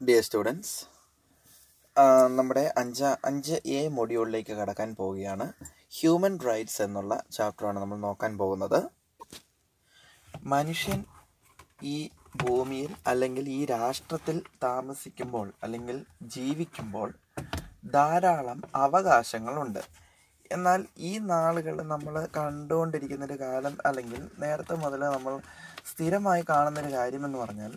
Dear students, നമ്മുടെ 5A മൊഡ്യൂളിലേക്ക് കടക്കാൻ പോവുകയാണ്. ഹ്യൂമൻ റൈറ്റ്സ് എന്നുള്ള ചാപ്റ്ററാണ് നമ്മൾ നോക്കാൻ പോകുന്നത്. മനുഷ്യൻ ഈ ഭൂമിയിൽ അല്ലെങ്കിൽ ഈ രാഷ്ട്രത്തിൽ താമസിക്കുമ്പോൾ അല്ലെങ്കിൽ ജീവിക്കുമ്പോൾ ധാരാളം അവകാശങ്ങളുണ്ട്. എന്നാൽ ഈ നാളുകൾ നമ്മൾ കണ്ടുകൊണ്ടിരിക്കുന്നൊരു കാലം അല്ലെങ്കിൽ നേരത്തെ മുതൽ നമ്മൾ സ്ഥിരമായി കാണുന്നൊരു കാര്യമെന്ന് പറഞ്ഞാൽ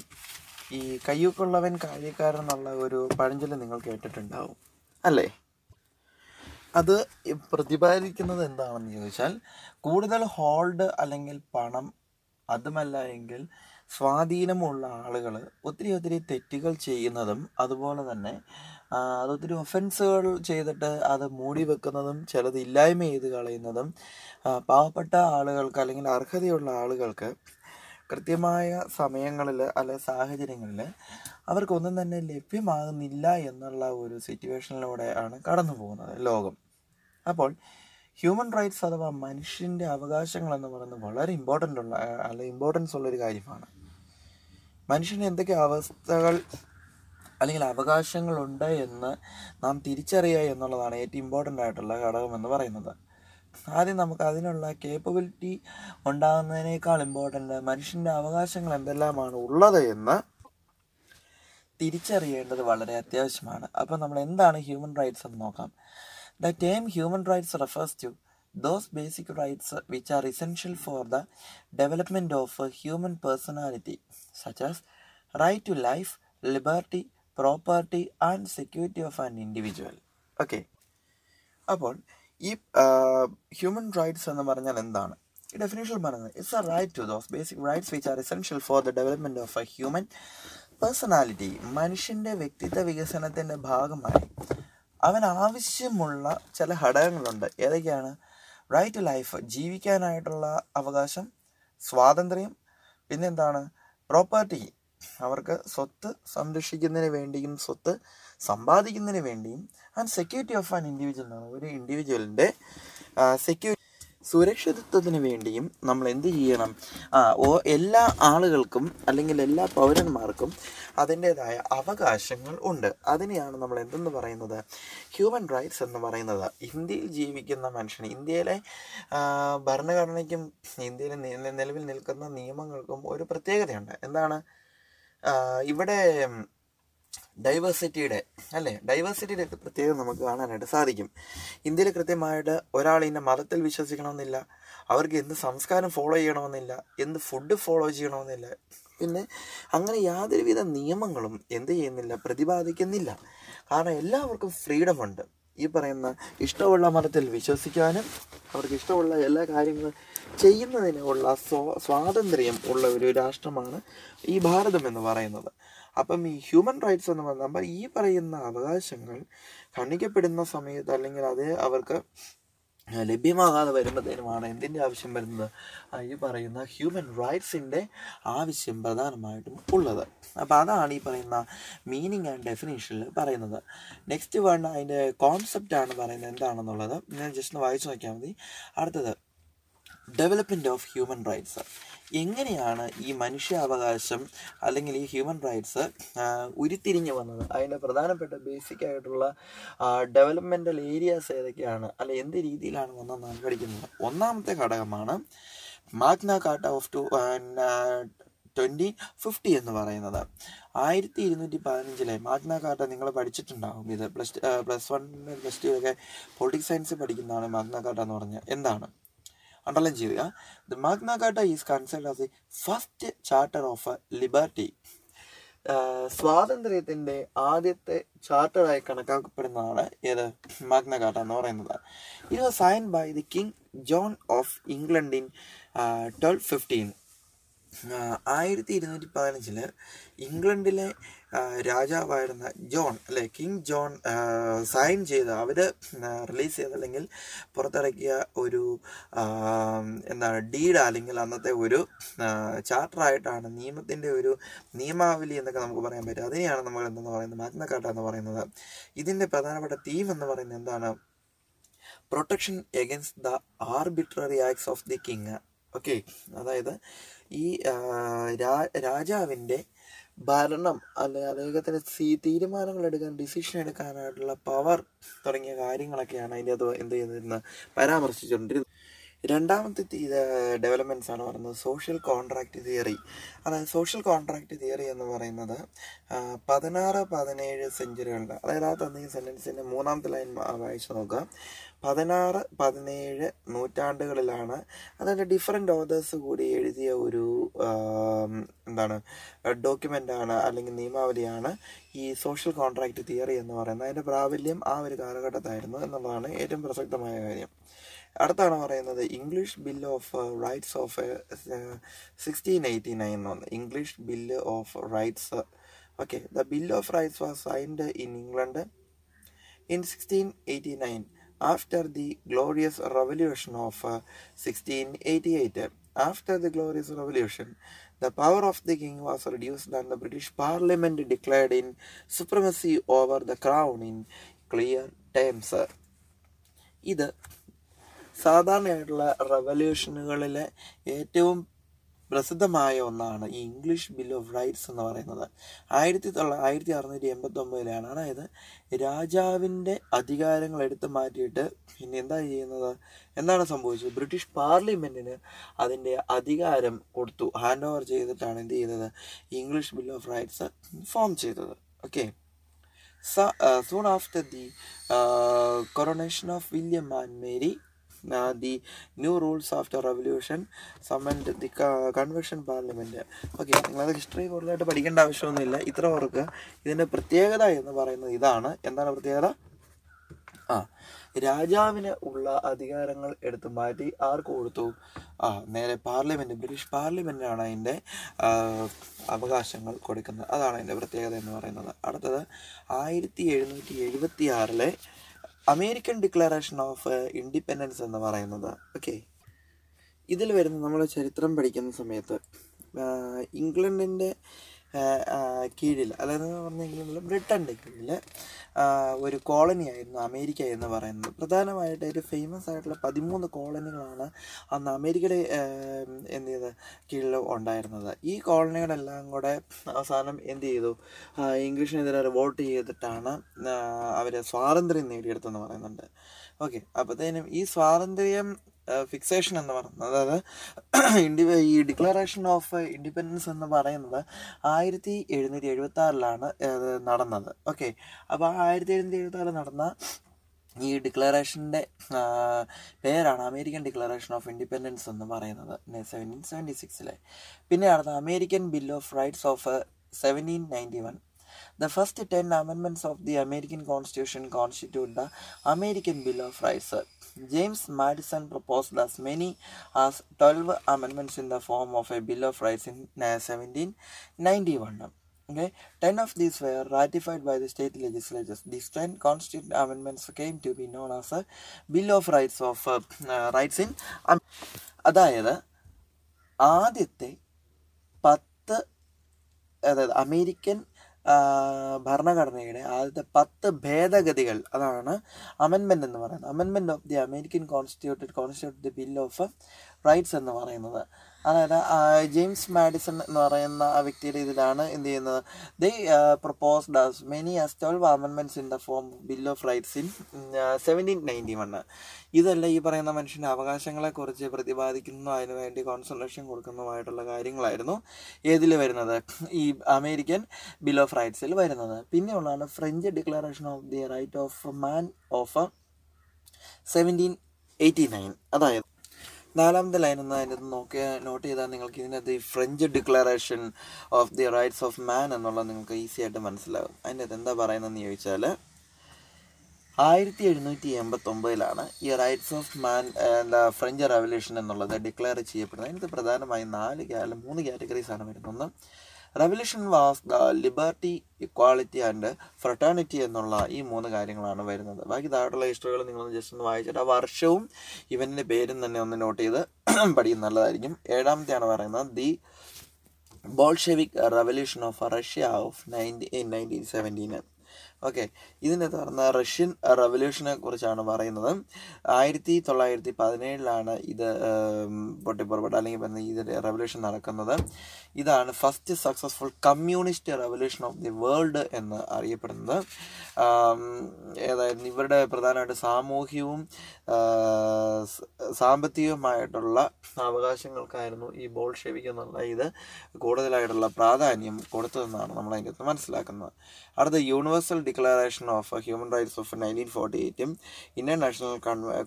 ഈ കയ്യൂക്കുള്ളവൻ കാര്യക്കാരൻ എന്നുള്ള ഒരു പഴഞ്ചൊല്ല് നിങ്ങൾ കേട്ടിട്ടുണ്ടാവും അല്ലേ? അത് പ്രതിപാദിക്കുന്നത് എന്താണെന്ന് ചോദിച്ചാൽ, കൂടുതൽ ഹോൾഡ് അല്ലെങ്കിൽ പണം, അതുമല്ല എങ്കിൽ സ്വാധീനമുള്ള ആളുകൾ ഒത്തിരി തെറ്റുകൾ ചെയ്യുന്നതും അതുപോലെ തന്നെ അതൊത്തിരി ഒഫൻസുകൾ ചെയ്തിട്ട് അത് മൂടി വെക്കുന്നതും ചിലത് ഇല്ലായ്മ ചെയ്ത് കളയുന്നതും പാവപ്പെട്ട ആളുകൾക്ക് അല്ലെങ്കിൽ അർഹതയുള്ള ആളുകൾക്ക് കൃത്യമായ സമയങ്ങളിൽ അല്ലെ സാഹചര്യങ്ങളിൽ അവർക്കൊന്നും തന്നെ ലഭ്യമാകുന്നില്ല എന്നുള്ള ഒരു സിറ്റുവേഷനിലൂടെയാണ് കടന്നു പോകുന്നത് ലോകം. അപ്പോൾ ഹ്യൂമൻ റൈറ്റ്സ് അഥവാ മനുഷ്യൻ്റെ അവകാശങ്ങൾ എന്ന് പറയുന്നത് വളരെ ഇമ്പോർട്ടൻസ് ഉള്ളൊരു കാര്യമാണ്. മനുഷ്യന് എന്തൊക്കെ അവസ്ഥകൾ അല്ലെങ്കിൽ അവകാശങ്ങളുണ്ട് എന്ന് നാം തിരിച്ചറിയുക എന്നുള്ളതാണ് ഏറ്റവും ഇമ്പോർട്ടൻ്റ് ആയിട്ടുള്ള ഘടകം എന്ന് പറയുന്നത്. ആദ്യം നമുക്ക് അതിനുള്ള കേപ്പബിലിറ്റി ഉണ്ടാകുന്നതിനേക്കാൾ ഇമ്പോർട്ടൻ്റ് മനുഷ്യൻ്റെ അവകാശങ്ങൾ എന്തെല്ലാമാണ് ഉള്ളത് എന്ന് തിരിച്ചറിയേണ്ടത് വളരെ അത്യാവശ്യമാണ്. അപ്പോൾ നമ്മൾ എന്താണ് ഹ്യൂമൻ റൈറ്റ്സ് എന്ന് നോക്കാം. The term human rights refers to those basic rights which are essential for the development of a human personality, such as right to life, liberty, property and security of an individual. Okay. അപ്പോൾ ഈ human rights എന്ന് പറഞ്ഞാൽ എന്താണ്? ഈ definition പറയുന്നത് it's a right to those basic rights which are essential for the development of a human personality. മനുഷ്യൻ്റെ വ്യക്തിത്വ വികസനത്തിൻ്റെ ഭാഗമായി അവൻ ആവശ്യമുള്ള ചില ഘടകങ്ങളുണ്ട്. ഏതൊക്കെയാണ്? റൈറ്റ് ടു ലൈഫ്, ജീവിക്കാനായിട്ടുള്ള അവകാശം, സ്വാതന്ത്ര്യം, പിന്നെന്താണ്? പ്രോപ്പർട്ടി, അവർക്ക് സ്വത്ത് സംരക്ഷിക്കുന്നതിന് വേണ്ടിയും സ്വത്ത് സമ്പാദിക്കുന്നതിന് വേണ്ടിയും, and security of an individual എന്നാണ്. ഒരു ഇൻഡിവിജ്വലിൻ്റെ സുരക്ഷിതത്വത്തിന് വേണ്ടിയും നമ്മൾ എന്ത് ചെയ്യണം? എല്ലാ ആളുകൾക്കും അല്ലെങ്കിൽ എല്ലാ പൗരന്മാർക്കും അതിൻ്റേതായ അവകാശങ്ങൾ ഉണ്ട്. അതിനെയാണ് നമ്മൾ എന്തെന്ന് പറയുന്നത്? ഹ്യൂമൻ റൈറ്റ്സ് എന്ന് പറയുന്നത്. ഇന്ത്യയിൽ ജീവിക്കുന്ന മനുഷ്യന്, ഇന്ത്യയിലെ ഭരണഘടനയ്ക്കും ഇന്ത്യയിലെ നിലവിൽ നിൽക്കുന്ന നിയമങ്ങൾക്കും ഒരു പ്രത്യേകതയുണ്ട്. എന്താണ്? ഇവിടെ ഡൈവേഴ്സിറ്റിയുടെ പ്രത്യേകത നമുക്ക് കാണാനായിട്ട് സാധിക്കും. ഇന്ത്യയിൽ കൃത്യമായിട്ട് ഒരാൾ ഇന്ന മതത്തിൽ വിശ്വസിക്കണമെന്നില്ല, അവർക്ക് എന്ത് സംസ്കാരം ഫോളോ ചെയ്യണമെന്നില്ല, എന്ത് ഫുഡ് ഫോളോ ചെയ്യണമെന്നില്ല. പിന്നെ അങ്ങനെ യാതൊരുവിധ നിയമങ്ങളും എന്ത് ചെയ്യുന്നില്ല, പ്രതിപാദിക്കുന്നില്ല. കാരണം എല്ലാവർക്കും ഫ്രീഡം ഉണ്ട്. ഈ പറയുന്ന ഇഷ്ടമുള്ള മതത്തിൽ വിശ്വസിക്കാനും അവർക്ക് ഇഷ്ടമുള്ള എല്ലാ കാര്യങ്ങളും ചെയ്യുന്നതിനുള്ള സ്വാതന്ത്ര്യം ഉള്ള ഒരു രാഷ്ട്രമാണ് ഈ ഭാരതം എന്ന് പറയുന്നത്. അപ്പം ഈ ഹ്യൂമൻ റൈറ്റ്സ് എന്ന് പറയുമ്പോൾ ഈ പറയുന്ന അവകാശങ്ങൾ ഖണ്ഡിക്കപ്പെടുന്ന സമയത്ത് അല്ലെങ്കിൽ അത് അവർക്ക് ലഭ്യമാകാതെ വരുമ്പോഴത്തേനുമാണ് എന്തിൻ്റെ ആവശ്യം വരുന്നത്? ഈ പറയുന്ന ഹ്യൂമൻ റൈറ്റ്സിൻ്റെ ആവശ്യം പ്രധാനമായിട്ടും ഉള്ളത്. അപ്പോൾ അതാണ് ഈ പറയുന്ന മീനിങ് ആൻഡ് ഡെഫിനേഷനിൽ പറയുന്നത്. നെക്സ്റ്റ് വേണ്ട അതിൻ്റെ കോൺസെപ്റ്റാണ് പറയുന്നത് എന്താണെന്നുള്ളത് ഞാൻ ജസ്റ്റ് വായിച്ചു നോക്കിയാൽ മതി. അടുത്തത് ഡെവലപ്മെൻറ്റ് ഓഫ് ഹ്യൂമൻ റൈറ്റ്സ്. എങ്ങനെയാണ് ഈ മനുഷ്യാവകാശം അല്ലെങ്കിൽ ഈ ഹ്യൂമൻ റൈറ്റ്സ് ഉരുത്തിരിഞ്ഞു വന്നത്? അതിൻ്റെ പ്രധാനപ്പെട്ട ബേസിക് ആയിട്ടുള്ള ഡെവലപ്മെൻ്റൽ ഏരിയാസ് ഏതൊക്കെയാണ്, അല്ല എന്ത് രീതിയിലാണ് വന്നതെന്നാണ് പഠിക്കുന്നത്. ഒന്നാമത്തെ ഘടകമാണ് മാഗ്ന കാർട്ട ഓഫ് 2050 എന്ന് പറയുന്നത്. 1215 മാഗ്ന കാർട്ട നിങ്ങൾ പഠിച്ചിട്ടുണ്ടാകും. ഇത് പ്ലസ് 1 പ്ലസ് 2 ഒക്കെ പൊളിറ്റിക്സ് സയൻസ് പഠിക്കുന്നതാണ്. മാഗ്ന കാർട്ട എന്ന് പറഞ്ഞാൽ എന്താണ്? അണ്ടർലൈൻ ചെയ്യുക. The Magna Carta is considered as the first charter of liberty. സ്വാതന്ത്ര്യത്തിൻ്റെ ആദ്യത്തെ ചാർട്ടറായി കണക്കാക്കപ്പെടുന്നതാണ് ഏത്? മാഗ്ന കാർട്ട എന്ന് പറയുന്നത്. It was signed by the king John of England in 1215. 1215 ഇംഗ്ലണ്ടിലെ രാജാവായിരുന്ന ജോൺ കിങ് ജോൺ സൈൻ ചെയ്ത് അവർ റിലീസ് ചെയ്ത അല്ലെങ്കിൽ പുറത്തിറക്കിയ ഒരു ഡീഡ് അല്ലെങ്കിൽ അന്നത്തെ ഒരു ചാർട്ടറായിട്ടാണ്, നിയമത്തിൻ്റെ ഒരു നിയമാവലി എന്നൊക്കെ നമുക്ക് പറയാൻ പറ്റും. അതിനെയാണ് നമ്മൾ എന്തെന്ന് പറയുന്നത്? മാഗ്ന കാർട്ട എന്ന് പറയുന്നത്. ഇതിൻ്റെ പ്രധാനപ്പെട്ട തീം എന്ന് പറയുന്നത് എന്താണ്? Protection against the arbitrary acts of the king. Okay, അതായത് ഈ രാജാവിൻ്റെ ഭരണം അല്ലെങ്കിൽ അദ്ദേഹത്തിന് തീരുമാനങ്ങൾ എടുക്കാൻ, ഡിസിഷൻ എടുക്കാനായിട്ടുള്ള പവർ തുടങ്ങിയ കാര്യങ്ങളൊക്കെയാണ് അതിൻ്റെ അത് എന്ത് ചെയ്തിരുന്നത് പരാമർശിച്ചുകൊണ്ടിരുന്നത്. രണ്ടാമത്തെ ഡെവലപ്മെൻറ്റ്സ് ആണ് പറയുന്നത് സോഷ്യൽ കോൺട്രാക്റ്റ് തിയറി. അതായത് സോഷ്യൽ കോൺട്രാക്റ്റ് തിയറി എന്ന് പറയുന്നത് 16-17 സെഞ്ചുറികളുടെ, അതായത് ആ തന്നിയ സെൻറ്റൻസിൻ്റെ മൂന്നാമത്തെ ലൈൻ വായിച്ചു നോക്കുക. 16-17 നൂറ്റാണ്ടുകളിലാണ്, അതായത് ഡിഫറെൻ്റ് ഓതേഴ്സ് കൂടി എഴുതിയ ഒരു ഡോക്യുമെൻ്റാണ് അല്ലെങ്കിൽ നിയമാവലിയാണ് ഈ സോഷ്യൽ കോൺട്രാക്റ്റ് തിയറി എന്ന് പറയുന്നത്. അതിൻ്റെ പ്രാബല്യം ആ ഒരു കാലഘട്ടത്തായിരുന്നു എന്നുള്ളതാണ് ഏറ്റവും പ്രസക്തമായ കാര്യം. അടുത്താണ് പറയുന്നത് English bill of rights of 1689 എന്ന് പറഞ്ഞു. English bill of rights. Okay, the bill of rights was signed in England in 1689 after the glorious revolution of 1688. After the glorious revolution, the power of the king was reduced and the British Parliament declared in supremacy over the crown in clear terms. ഇത് സാധാരണയായിട്ടുള്ള റവല്യൂഷനുകളിലെ ഏറ്റവും പ്രസിദ്ധമായ ഒന്നാണ് ഈ English bill of rights എന്ന് പറയുന്നത്. 1689 അതായത് രാജാവിൻ്റെ അധികാരങ്ങൾ എടുത്തു മാറ്റിയിട്ട് പിന്നെ എന്താണ് സംഭവിച്ചത്? ബ്രിട്ടീഷ് പാർലമെൻറ്റിന് അതിൻ്റെ അധികാരം കൊടുത്തു, ഹാൻഡ് ഓവർ ചെയ്തിട്ടാണ് എന്ത് ചെയ്തത്? English bill of rights form ചെയ്തത്. Okay, soon after the coronation of William and Mary, the new rules after revolution summoned the convention parliament. Okay, നിങ്ങളത് ഹിസ്റ്ററി കൂടുതലായിട്ട് പഠിക്കേണ്ട ആവശ്യമൊന്നുമില്ല, ഇത്ര ഓർക്ക്. ഇതിൻ്റെ പ്രത്യേകത എന്ന് പറയുന്നത് ഇതാണ്. എന്താണ് പ്രത്യേകത? രാജാവിന് ഉള്ള അധികാരങ്ങൾ എടുത്തു മാറ്റി ആർക്ക് കൊടുത്തു? നേരെ പാർലമെൻറ്റ്, ബ്രിട്ടീഷ് പാർലമെൻറ്റിനാണ് അതിൻ്റെ അവകാശങ്ങൾ കൊടുക്കുന്നത്. അതാണ് അതിൻ്റെ പ്രത്യേകത എന്ന് പറയുന്നത്. അടുത്തത് 1776 അമേരിക്കൻ ഡിക്ലറേഷൻ ഓഫ് ഇൻഡിപെൻഡൻസ് എന്ന് പറയുന്നത്. ഓക്കെ, ഇതിൽ വരുന്ന നമ്മൾ ചരിത്രം പഠിക്കുന്ന സമയത്ത് ഇംഗ്ലണ്ടിൻ്റെ കീഴിൽ, അതായത് പറഞ്ഞാൽ ഇംഗ്ലണ്ടിൽ ബ്രിട്ടൻ്റെ കീഴിൽ ഒരു കോളനി ആയിരുന്നു അമേരിക്ക എന്ന് പറയുന്നത്. പ്രധാനമായിട്ട് ഒരു ഫേമസ് ആയിട്ടുള്ള 13 കോളനികളാണ് അന്ന് അമേരിക്കയുടെ കീഴിൽ ഉണ്ടായിരുന്നത്. ഈ കോളനികളെല്ലാം കൂടെ അവസാനം എന്ത് ചെയ്തു? ഇംഗ്ലീഷിനെതിരെ റിവോൾട്ട് ചെയ്തിട്ടാണ് അവർ സ്വാതന്ത്ര്യം നേടിയെടുത്തെന്ന് പറയുന്നുണ്ട്. ഓക്കെ, അപ്പോഴത്തേനും ഈ സ്വാതന്ത്ര്യം ഫിക്സേഷൻ എന്ന് പറയുന്നത്, അതായത് ഈ ഡിക്ലറേഷൻ ഓഫ് ഇൻഡിപെൻഡൻസ് എന്ന് പറയുന്നത് 1776 അത് നടന്നത്. ഓക്കെ, അപ്പോൾ 1776 നടന്ന ഈ ഡിക്ലറേഷൻ്റെ പേരാണ് അമേരിക്കൻ ഡിക്ലറേഷൻ ഓഫ് ഇൻഡിപെൻഡൻസ് എന്ന് പറയുന്നത് 1776. പിന്നെ നടന്ന American bill of rights of 1791. The first 10 amendments of the American Constitution constitute the American Bill of Rights. James Madison proposed as many as 12 amendments in the form of a Bill of Rights in 1791. Okay, 10 of these were ratified by the state legislatures. These 10 constituent amendments came to be known as a Bill of Rights Rights in അതായത് ആദ്യത്തെ 10, അതായത് American ഭരണഘടനയുടെ ആദ്യത്തെ 10 ഭേദഗതികൾ, അതാണ് amendment എന്ന് പറയുന്നത്. Amendment of the American constitute the bill of rights എന്ന് പറയുന്നത്. അതായത് ജെയിംസ് മാഡിസൺ എന്ന് പറയുന്ന ആ വ്യക്തിയുടെ ഇതിലാണ് എന്ത് ചെയ്യുന്നത്? They proposed as many as 12 amendments in the form bill of rights in 1791. ഇതെല്ലാം ഈ പറയുന്ന മനുഷ്യൻ്റെ അവകാശങ്ങളെക്കുറിച്ച് പ്രതിപാദിക്കുന്നു, അതിനുവേണ്ടി കോൺസെൻട്രേഷൻ കൊടുക്കുന്നതുമായിട്ടുള്ള കാര്യങ്ങളായിരുന്നു ഏതിൽ വരുന്നത്? ഈ അമേരിക്കൻ ബിൽ ഓഫ് റൈറ്റ്സിൽ വരുന്നത്. പിന്നെയുള്ളതാണ് French declaration of the right of man of 1789. അതായത് 4ാമത്തെ ലൈൻ ഒന്ന് അതിനകത്ത് നോട്ട് ചെയ്താൽ നിങ്ങൾക്ക് ഇതിനകത്ത് ഈ French declaration of the rights of മാൻ എന്നുള്ളത് നിങ്ങൾക്ക് ഈസി ആയിട്ട് മനസ്സിലാകും. അതിനകത്ത് എന്താ പറയുന്നതെന്ന് ചോദിച്ചാൽ 1789 ഈ rights of man French revolution എന്നുള്ളത് ഡിക്ലെയർ ചെയ്യപ്പെടുന്നത്. അതിനകത്ത് പ്രധാനമായും 3 കാറ്റഗറീസാണ് വരുന്നത്. ഒന്ന്, revolution was the liberty, equality and fraternity എന്നുള്ള ഈ 3 കാര്യങ്ങളാണ് വരുന്നത്. ബാക്കി താഴെയുള്ള ഹിസ്റ്ററികൾ നിങ്ങളൊന്ന് ജസ്റ്റ് ഒന്ന് വായിച്ചിട്ട് ആ വർഷവും ഇവൻ്റെ പേരും തന്നെ ഒന്ന് നോട്ട് ചെയ്ത് പഠിക്കുന്നത് നല്ലതായിരിക്കും. 7ാമത്തെയാണ് പറയുന്നത് the Bolshevik revolution of Russia of 1917. Okay, ഇതിൻ്റെ തുടർന്ന് റഷ്യൻ റവല്യൂഷനെ കുറിച്ചാണ് പറയുന്നത്. 1917 ഇത് പൊട്ടിപ്പുറപ്പെട്ട അല്ലെങ്കിൽ പറയുന്ന ഇതിൻ്റെ റവല്യൂഷൻ നടക്കുന്നത്. ഇതാണ് first successful communist revolution of the world എന്ന് അറിയപ്പെടുന്നത്. ഏതായിരുന്നു ഇവരുടെ പ്രധാനമായിട്ട് സാമൂഹ്യവും സാമ്പത്തികവുമായിട്ടുള്ള അവകാശങ്ങൾക്കായിരുന്നു ഈ ബോൾഷെവിക് എന്നുള്ള ഇത് കൂടുതലായിട്ടുള്ള പ്രാധാന്യം കൊടുത്തതെന്നാണ് നമ്മൾ അതിൻ്റെ അകത്ത് മനസ്സിലാക്കുന്നത്. അടുത്ത universal declaration of human rights of 1948 international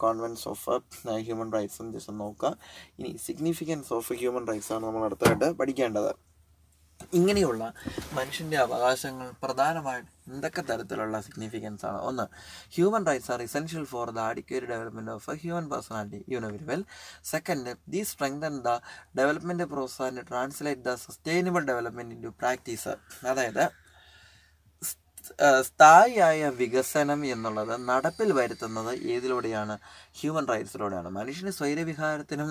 covenants of human റൈറ്റ്സും ജസ്റ്റ് നോക്കുക. ഇനി സിഗ്നിഫിക്കൻസ് ഓഫ് ഹ്യൂമൻ റൈറ്റ്സ് ആണ് നമ്മൾ അടുത്തായിട്ട് പഠിക്കേണ്ടത്. ഇങ്ങനെയുള്ള മനുഷ്യൻ്റെ അവകാശങ്ങൾ പ്രധാനമായിട്ടും എന്തൊക്കെ തരത്തിലുള്ള സിഗ്നിഫിക്കൻസ് ആണ്? ഒന്ന്, human rights are essential for the adequate development of human personality. You know very well. Second, these strengthen the development process and translate the sustainable development into practice. അതായത് സ്ഥായിയായ വികസനം എന്നുള്ളത് നടപ്പിൽ വരുത്തുന്നത് ഏതിലൂടെയാണ്? ഹ്യൂമൻ റൈറ്റ്സിലൂടെയാണ്. മനുഷ്യന് സ്വൈരവിഹാരത്തിനും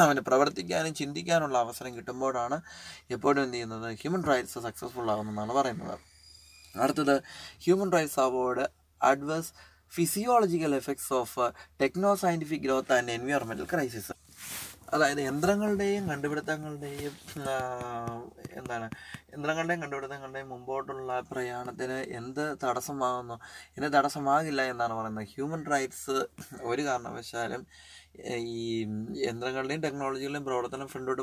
അവന് പ്രവർത്തിക്കാനും ചിന്തിക്കാനുള്ള അവസരം കിട്ടുമ്പോഴാണ് എപ്പോഴും എന്ത് ചെയ്യുന്നത്? ഹ്യൂമൻ റൈറ്റ്സ് സക്സസ്ഫുൾ ആകുമെന്നാണ് പറയുന്നത്. അടുത്തത്, human rights avoid adverse physiological effects of techno scientific growth and environmental crisis. അതായത് യന്ത്രങ്ങളുടെയും കണ്ടുപിടുത്തങ്ങളുടെയും മുമ്പോട്ടുള്ള പ്രയാണത്തിന് എന്ത് തടസ്സമാകുന്നു? എന്ത് തടസ്സമാകില്ല എന്നാണ് പറയുന്നത്. ഹ്യൂമൻ റൈറ്റ്സ് ഒരു കാരണവശാലും ഈ യന്ത്രങ്ങളുടെയും ടെക്നോളജികളുടെയും പ്രവർത്തനം ഫ്രണ്ടോട്ട്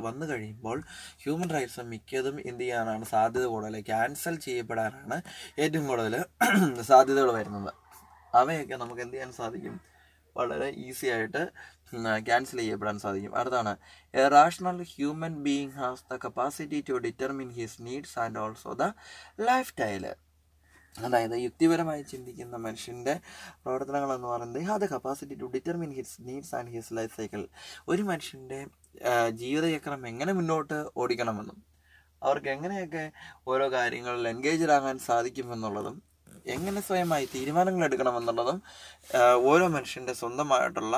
വന്നു കഴിയുമ്പോൾ ഹ്യൂമൻ റൈറ്റ്സ് മിക്കതും എന്ത് ചെയ്യാനാണ് സാധ്യത കൂടുതൽ? ക്യാൻസൽ ചെയ്യപ്പെടാനാണ് ഏറ്റവും കൂടുതൽ സാധ്യതകൾ വരുന്നത്. അവയൊക്കെ നമുക്ക് എന്ത് ചെയ്യാൻ സാധിക്കും? വളരെ ഈസി ആയിട്ട് ക്യാൻസൽ ചെയ്യപ്പെടാൻ സാധിക്കും. അടുത്താണ്, a rational human being has the capacity to determine his needs and also the lifestyle. അതായത് യുക്തിപരമായി ചിന്തിക്കുന്ന മനുഷ്യൻ്റെ പ്രവർത്തനങ്ങൾ എന്ന് പറയുന്നത് have the capacity to determine his needs and his life cycle. ഒരു മനുഷ്യൻ്റെ ജീവിതചക്രം എങ്ങനെ മുന്നോട്ട് ഓടിക്കണമെന്നും അവർക്ക് എങ്ങനെയൊക്കെ ഓരോ കാര്യങ്ങളിൽ എൻഗേജ്ഡ് ആകാൻ സാധിക്കുമെന്നുള്ളതും എങ്ങനെ സ്വയമായി തീരുമാനങ്ങൾ എടുക്കണമെന്നുള്ളതും ഓരോ മനുഷ്യൻ്റെ സ്വന്തമായിട്ടുള്ള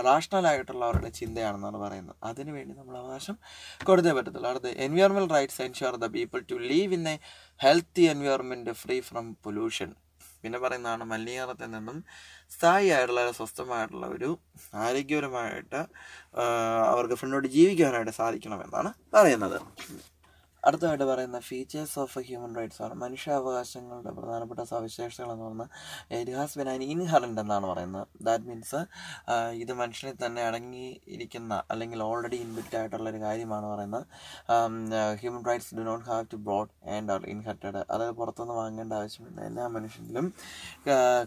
റാഷണലായിട്ടുള്ള അവരുടെ ചിന്തയാണെന്നാണ് പറയുന്നത്. അതിനുവേണ്ടി നമ്മൾ അവകാശം കൊടുത്തേ പറ്റത്തുള്ളൂ. അടുത്ത്, environmental rights ensure the people to live in a healthy environment free from pollution. പിന്നെ പറയുന്നതാണ്, മലിനീകരണത്തിൽ നിന്നും സ്ഥായിയായിട്ടുള്ള സ്വസ്ഥമായിട്ടുള്ള ഒരു ആരോഗ്യപരമായിട്ട് അവർക്ക് ഫ്രണ്ടോട്ട് ജീവിക്കാനായിട്ട് സാധിക്കണമെന്നാണ് പറയുന്നത്. അടുത്തതായിട്ട് പറയുന്ന ഫീച്ചേഴ്സ് ഓഫ് ഹ്യൂമൻ റൈറ്റ്സ് ആണ്. മനുഷ്യാവകാശങ്ങളുടെ പ്രധാനപ്പെട്ട സവിശേഷതകൾ എന്ന് പറഞ്ഞാൽ it has been an inherent എന്നാണ് പറയുന്നത്. ദാറ്റ് മീൻസ് ഇത് മനുഷ്യനിൽ തന്നെ അടങ്ങിയിരിക്കുന്ന അല്ലെങ്കിൽ ഓൾറെഡി ഇൻബിൽറ്റ് ആയിട്ടുള്ളൊരു കാര്യമാണ് പറയുന്നത്. Human rights do not have to brought and are inherited. അതായത് പുറത്തുനിന്ന് വാങ്ങേണ്ട ആവശ്യമില്ല, എല്ലാ മനുഷ്യനിലും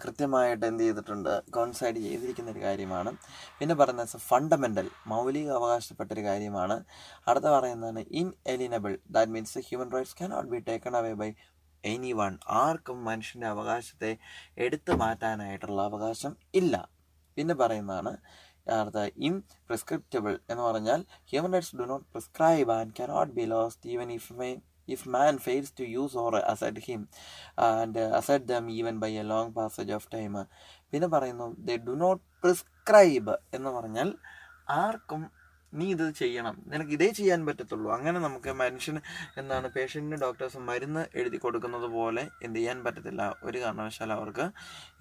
കൃത്യമായിട്ട് എന്ത് ചെയ്തിട്ടുണ്ട്? കോൺസൈഡ് ചെയ്തിരിക്കുന്ന ഒരു കാര്യമാണ്. പിന്നെ പറയുന്നത് ഫണ്ടമെൻ്റൽ, മൗലിക അവകാശപ്പെട്ടൊരു കാര്യമാണ്. അടുത്ത പറയുന്നതാണ് inalienable. That means human rights cannot be taken away by anyone. ആർക്കും മനുഷ്യൻ്റെ അവകാശത്തെ എടുത്തു മാറ്റാനായിട്ടുള്ള അവകാശം ഇല്ല. പിന്നെ പറയുന്നതാണ് അടുത്ത ഇംപ്രിസ്ക്രിപ്റ്റബിൾ എന്ന് പറഞ്ഞാൽ human rights do not prescribe and cannot be lost even if man fails to use or assert him and assert them even by a long passage of time. പിന്നെ പറയുന്നു they do not prescribe എന്ന് പറഞ്ഞാൽ ആർക്കും നീ ഇത് ചെയ്യണം, നിനക്ക് ഇതേ ചെയ്യാൻ പറ്റത്തുള്ളൂ. അങ്ങനെ നമുക്ക് മനുഷ്യന് പേഷ്യൻറ്റിന് ഡോക്ടേഴ്സ് മരുന്ന് എഴുതി കൊടുക്കുന്നത് പോലെ എന്ത് ചെയ്യാൻ പറ്റത്തില്ല, ഒരു കാരണവശാലും അവർക്ക്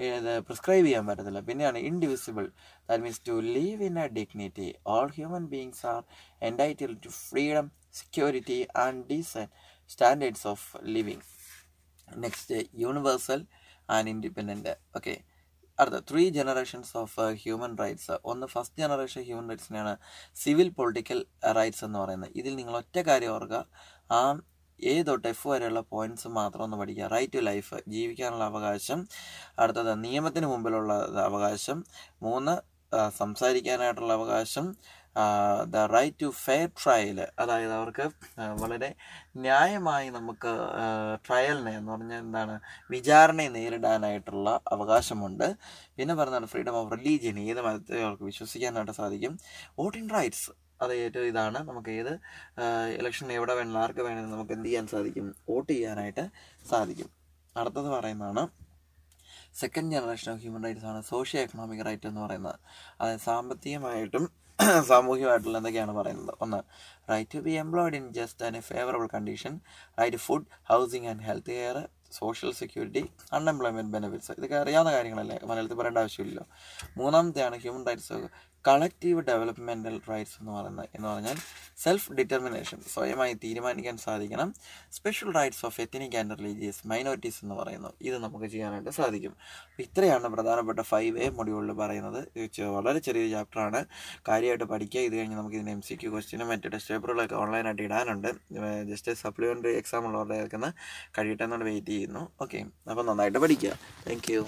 ഇത് പ്രിസ്ക്രൈബ് ചെയ്യാൻ പറ്റത്തില്ല. പിന്നെയാണ് indivisible. That means to live in a dignity. All human beings are entitled to freedom, security and decent standards of living. Next, universal and independent. Okay, അടുത്ത 3 generations ഓഫ് ഹ്യൂമൻ റൈറ്റ്സ്. ഒന്ന്, first generation human റൈറ്റ്സിനെയാണ് civil political rights എന്ന് പറയുന്നത്. ഇതിൽ നിങ്ങൾ ഒറ്റ കാര്യം ഓർക്കുക, A തൊട്ട് F വരെയുള്ള പോയിന്റ്സ് മാത്രം ഒന്ന് പഠിക്കുക. റൈറ്റ് ടു ലൈഫ്, ജീവിക്കാനുള്ള അവകാശം. അടുത്തത് നിയമത്തിന് മുമ്പിലുള്ള അവകാശം. 3, സംസാരിക്കാനായിട്ടുള്ള അവകാശം. The right to fair trial, അതായത് അവർക്ക് വളരെ ന്യായമായി നമുക്ക് ട്രയലിനെ എന്ന് പറഞ്ഞാൽ എന്താണ്, വിചാരണയെ നേരിടാനായിട്ടുള്ള അവകാശമുണ്ട്. പിന്നെ പറഞ്ഞാൽ ഫ്രീഡം ഓഫ് റിലീജിയൻ, ഏത് മതത്തെ അവർക്ക് വിശ്വസിക്കാനായിട്ട് സാധിക്കും. വോട്ടിംഗ് റൈറ്റ്സ്, അത് ഏറ്റവും ഇതാണ്, നമുക്ക് ഏത് ഇലക്ഷൻ എവിടെ വേണമെങ്കിലും ആർക്ക് വേണമെങ്കിലും നമുക്ക് എന്ത് ചെയ്യാൻ സാധിക്കും, വോട്ട് ചെയ്യാനായിട്ട് സാധിക്കും. അടുത്തത് പറയുന്നതാണ് second generation of human rights ആണ് സോഷ്യോ എക്കണോമിക് റൈറ്റ് എന്ന് പറയുന്നത്. അതായത് സാമ്പത്തികമായിട്ടും സാമൂഹികമായിട്ടുള്ള എന്തൊക്കെയാണ് പറയുന്നത്. ഒന്ന്, right to be employed in just and a favourable condition. Right to food, housing and health care. Social security, unemployment benefits. ഇതൊക്കെ അറിയാവുന്ന കാര്യങ്ങളല്ലേ, മലയാളത്തിൽ പറയേണ്ട ആവശ്യമില്ലല്ലോ. മൂന്നാമത്തെയാണ് human rights. Collective developmental rights എന്ന് പറഞ്ഞാൽ സെൽഫ് ഡിറ്റർമിനേഷൻ, സ്വയമായി തീരുമാനിക്കാൻ സാധിക്കണം. Special rights of ethnic and religious minorities എന്ന് പറയുന്നു. ഇത് നമുക്ക് ചെയ്യാനായിട്ട് സാധിക്കും. അപ്പോൾ ഇത്രയാണ് പ്രധാനപ്പെട്ട 5A മൊഡ്യൂളിൽ പറയുന്നത്. ഇത് വളരെ ചെറിയൊരു ചാപ്റ്ററാണ്, കാര്യമായിട്ട് പഠിക്കുക. ഇത് കഴിഞ്ഞ് നമുക്ക് ഇതിന് MCQ ക്വസ്റ്റ്യനും മറ്റ് ടെസ്റ്റ് പേപ്പറുകളൊക്കെ ഓൺലൈനായിട്ട് ഇടാനുണ്ട്. ജസ്റ്റ് സപ്ലിമെൻ്ററി എക്സാം ഉള്ളവരുടെ കഴിയട്ടെ എന്നുകൊണ്ട് വെയിറ്റ് ചെയ്യുന്നു. ഓക്കെ, അപ്പോൾ നന്നായിട്ട് പഠിക്കുക. Thank you.